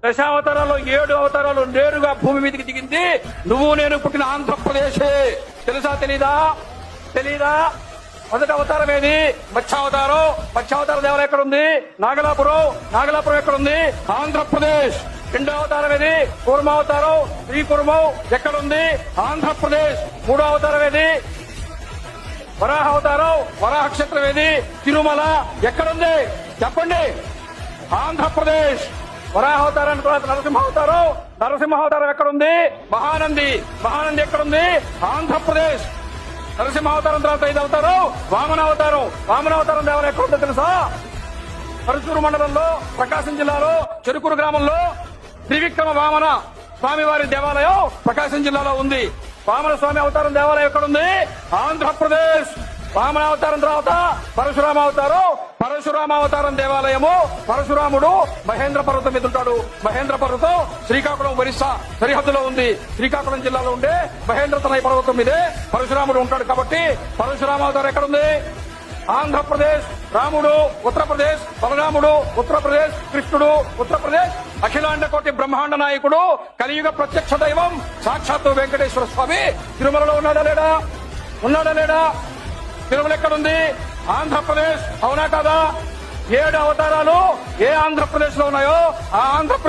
దశావతారాలు 7 అవతారాలు నేరుగా భూమి మీదకి దిగింది నువ్వు నేను పుట్టిన ఆంధ్రప్రదేశే. తెలుసా తెలీదా? మొదటి అవతారం ఏది? మత్స్యావతారం. మత్స్యావతార దేవాలయం ఎక్కడుంది? నాగలాపురం ఎక్కడుంది? ఆంధ్రప్రదేశ్. రెండో అవతారం ఏది? కూర్మావతారం. శ్రీకూర్మం ఎక్కడుంది? ఆంధ్రప్రదేశ్. మూడో అవతారం ఏది? వరాహ అవతారం. వరాహ క్షేత్రం ఏది? తిరుమల ఎక్కడుంది? చెప్పండి. ఆంధ్రప్రదేశ్. వరాహావతారాన్ని తర్వాత నరసింహావతారం ఎక్కడుంది? మహానంది ఎక్కడుంది? ఆంధ్రప్రదేశ్. నరసింహావతారం తర్వాత 5వ అవతారం వామనావతారం దేవాలయం ఎక్కడుందో తెలుసా? పరశూరు మండలంలో ప్రకాశం జిల్లాలో చెరుకూరు గ్రామంలో త్రివిక్రమ వామన స్వామివారి దేవాలయం ప్రకాశం జిల్లాలో ఉంది. వామన స్వామి అవతారం దేవాలయం ఎక్కడుంది? ఆంధ్రప్రదేశ్. వామనావతారం తర్వాత పరశురామావతారం దేవాలయము. పరశురాముడు మహేంద్ర పర్వతం మీద ఉంటాడు. మహేంద్ర పర్వతం శ్రీకాకుళం ఒరిస్సా సరిహద్దులో ఉంది. శ్రీకాకుళం జిల్లాలో ఉండే మహేంద్రతనయ పర్వతం మీదే పరశురాముడు ఉంటాడు. కాబట్టి పరశురామావతారం ఎక్కడుంది? ఆంధ్రప్రదేశ్. రాముడు ఉత్తరప్రదేశ్, బలరాముడు ఉత్తరప్రదేశ్, కృష్ణుడు ఉత్తరప్రదేశ్. అఖిలాండ కోటి బ్రహ్మాండ నాయకుడు కలియుగ ప్రత్యక్ష దైవం సాక్షాత్తు వెంకటేశ్వర స్వామి తిరుమలలో ఉన్నాడా లేడా? తిరుమల ఎక్కడుంది? ఆంధ్రప్రదేశ్. అవునా కదా? 7 అవతారాలు ఏ ఆంధ్రప్రదేశ్ లో ఉన్నాయో ఆ ఆంధ్రప్రదేశ్